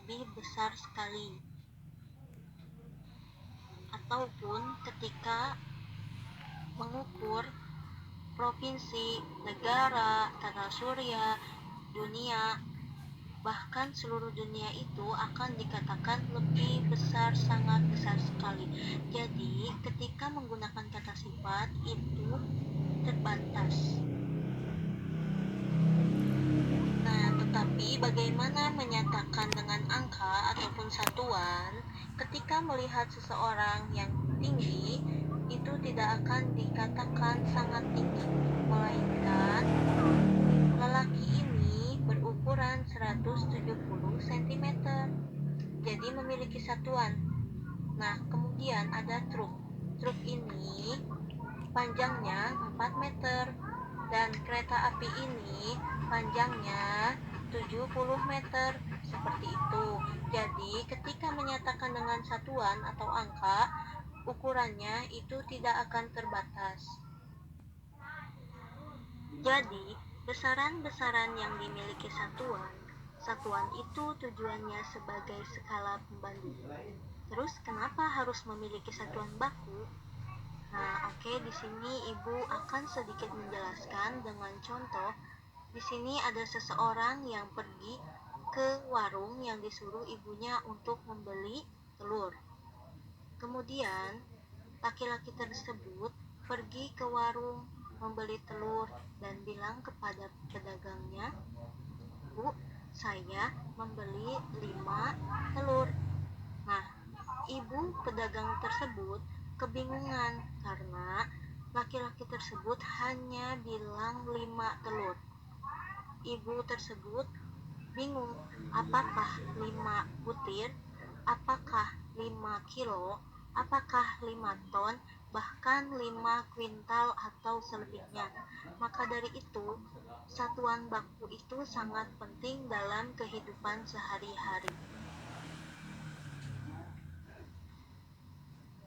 lebih besar sekali. Ataupun ketika mengukur provinsi, negara, tata surya, dunia, bahkan seluruh dunia itu akan dikatakan lebih besar, sangat besar sekali. Jadi ketika menggunakan kata sifat itu terbatas. Nah, tetapi bagaimana menyatakan dengan angka ataupun satuan? Ketika melihat seseorang yang tinggi, itu tidak akan dikatakan sangat tinggi, melainkan lelaki ini berukuran 170 cm. Jadi memiliki satuan. Nah, kemudian ada truk. Truk ini panjangnya 4 meter dan kereta api ini panjangnya 70 meter, seperti itu. Jadi ketika menyatakan dengan satuan atau angka, ukurannya itu tidak akan terbatas. Jadi besaran-besaran yang dimiliki satuan itu tujuannya sebagai skala pembanding. Terus kenapa harus memiliki satuan baku? Nah, di sini Ibu akan sedikit menjelaskan dengan contoh. Di sini ada seseorang yang pergi ke warung yang disuruh ibunya untuk membeli telur. Kemudian, laki-laki tersebut pergi ke warung membeli telur dan bilang kepada pedagangnya, "Bu, saya membeli 5 telur." Nah, ibu pedagang tersebut kebingungan karena laki-laki tersebut hanya bilang 5 telur. Ibu tersebut bingung, apakah 5 butir, apakah 5 kilo, apakah 5 ton, bahkan 5 kuintal atau selebihnya. Maka dari itu, satuan baku itu sangat penting dalam kehidupan sehari-hari.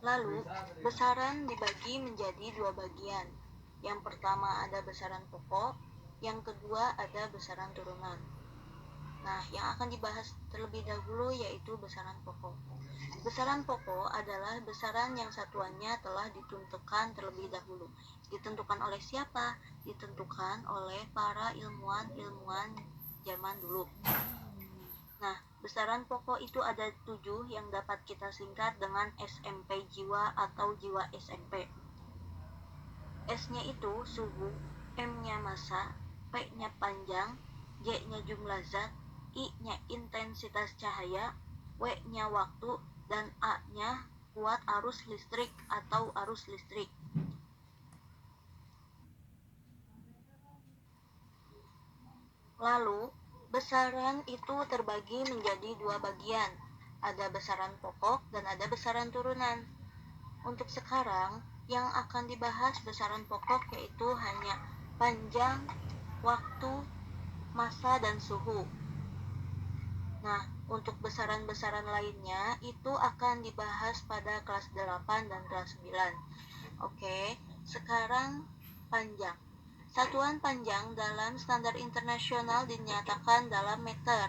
Lalu, besaran dibagi menjadi 2 bagian. Yang pertama ada besaran pokok, yang kedua ada besaran turunan. Nah, yang akan dibahas terlebih dahulu yaitu besaran pokok. Besaran pokok adalah besaran yang satuannya telah ditentukan terlebih dahulu. Ditentukan oleh siapa? Ditentukan oleh para ilmuwan zaman dulu. Nah, besaran pokok itu ada 7 yang dapat kita singkat dengan SMP jiwa atau jiwa SMP. S-nya itu suhu, M-nya massa, P-nya panjang, J-nya jumlah zat, I-nya intensitas cahaya, W-nya waktu, dan A-nya kuat arus listrik atau arus listrik. Lalu, besaran itu terbagi menjadi 2 bagian. Ada besaran pokok dan ada besaran turunan. Untuk sekarang, yang akan dibahas besaran pokok yaitu hanya panjang, waktu, massa, dan suhu. Nah, untuk besaran-besaran lainnya itu akan dibahas pada kelas 8 dan kelas 9. Sekarang panjang. Satuan panjang dalam standar internasional dinyatakan dalam meter.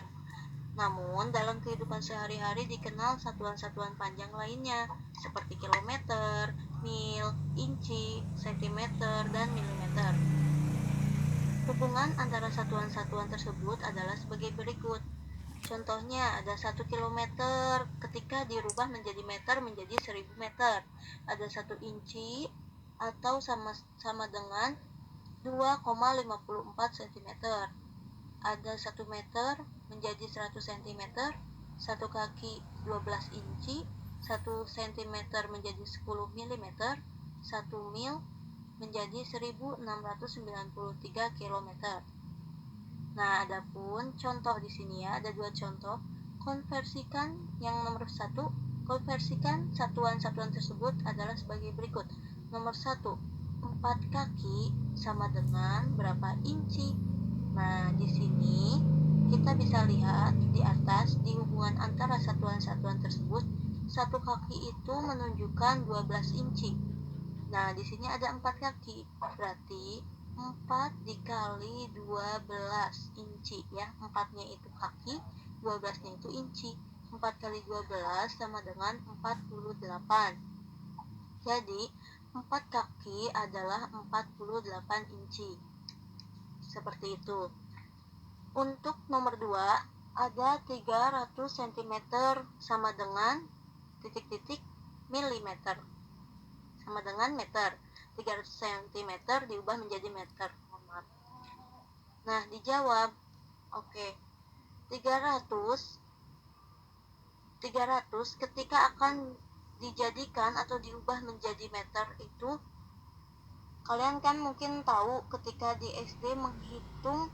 Namun, dalam kehidupan sehari-hari dikenal satuan-satuan panjang lainnya, seperti kilometer, mil, inci, sentimeter, dan milimeter. Hubungan antara satuan-satuan tersebut adalah sebagai berikut. Contohnya, ada 1 kilometer, ketika dirubah menjadi meter menjadi 1000 meter. Ada 1 inci, atau sama dengan 2,54 cm. Ada 1 meter menjadi 100 cm, 1 kaki 12 inci, 1 cm menjadi 10 mm, 1 mil menjadi 1693 km. Nah, adapun contoh di sini ya, ada 2 contoh. Konversikan yang nomor 1, konversikan satuan-satuan tersebut adalah sebagai berikut. Nomor 1, 4 kaki sama dengan berapa inci? Nah, di sini kita bisa lihat di atas di hubungan antara satuan-satuan tersebut, 1 kaki itu menunjukkan 12 inci. Nah, di sini ada 4 kaki, berarti 4 dikali 12 inci ya, 4-nya itu kaki, 12-nya itu inci. 4 kali 12 sama dengan 48. Jadi 4 kaki adalah 48 inci. Seperti itu. Untuk nomor 2, ada 300 cm sama dengan titik-titik milimeter. Sama dengan meter. 300 cm diubah menjadi meter. Nah, dijawab. Oke. 300 ketika akan dijadikan atau diubah menjadi meter itu, kalian kan mungkin tahu ketika di SD menghitung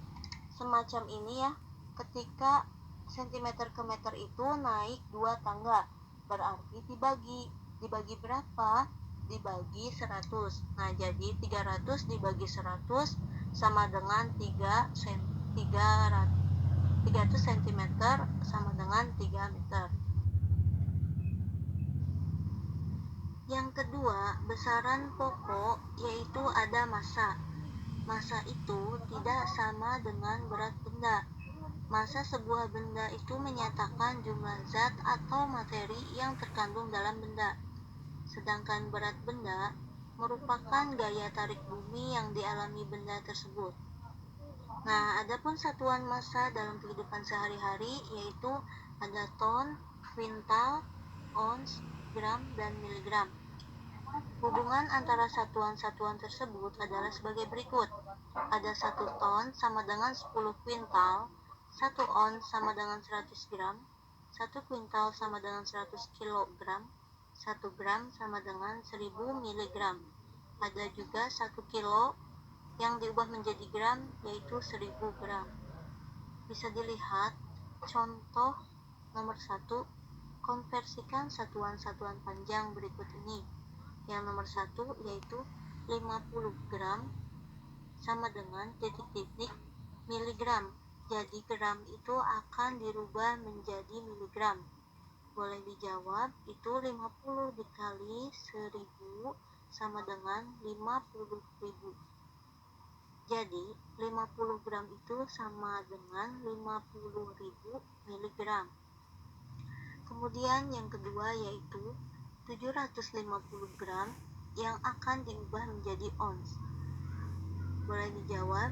semacam ini ya, ketika sentimeter ke meter itu naik 2 tangga, berarti dibagi berapa? Dibagi 100. Nah, jadi 300 dibagi 100 sama dengan 300 cm sama dengan 3 meter. Yang kedua, besaran pokok, yaitu ada massa. Massa itu tidak sama dengan berat benda. Massa sebuah benda itu menyatakan jumlah zat atau materi yang terkandung dalam benda. Sedangkan berat benda merupakan gaya tarik bumi yang dialami benda tersebut. Nah, adapun satuan massa dalam kehidupan sehari-hari yaitu ada ton, kuintal, ons, gram, dan miligram. Hubungan antara satuan-satuan tersebut adalah sebagai berikut. Ada 1 ton sama dengan 10 kuintal, 1 ons sama dengan 100 gram, 1 kuintal sama dengan 100 kilogram, 1 gram sama dengan 1000 miligram. Ada juga 1 kilo yang diubah menjadi gram, yaitu 1000 gram. Bisa dilihat contoh nomor 1, konversikan satuan-satuan panjang berikut ini. Yang nomor 1 yaitu 50 gram sama dengan titik-titik miligram. Jadi gram itu akan dirubah menjadi miligram. Boleh dijawab, itu 50 dikali 1000 sama dengan 50.000. Jadi 50 gram itu sama dengan 50.000 miligram. Kemudian yang kedua yaitu 750 gram yang akan diubah menjadi ons. Boleh dijawab,